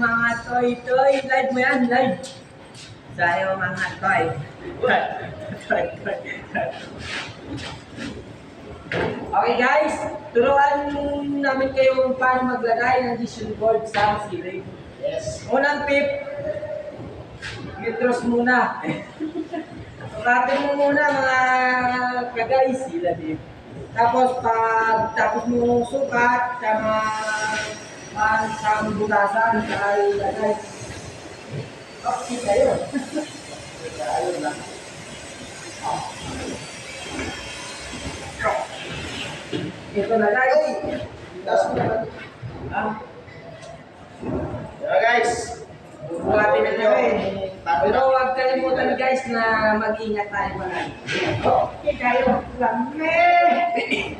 mga toy. Live mo yan, live. Sayo mga toy. Okay guys, turuan namin kayo kung paano maglagay ng vision board sa ceiling. Yes. Unang tip, utros muna. Sukatin mo muna mga ka-guys, sila din. Tapos pag tapos mo sukat, sa butasan, sa ilagay. Okay kayo. Ayun lang. Ito na guys. Tapos mo na. Guys. Buhatin na kami. Pero huwag kalimutan guys na mag-ingat tayo palagi. Okay kayo. Lame!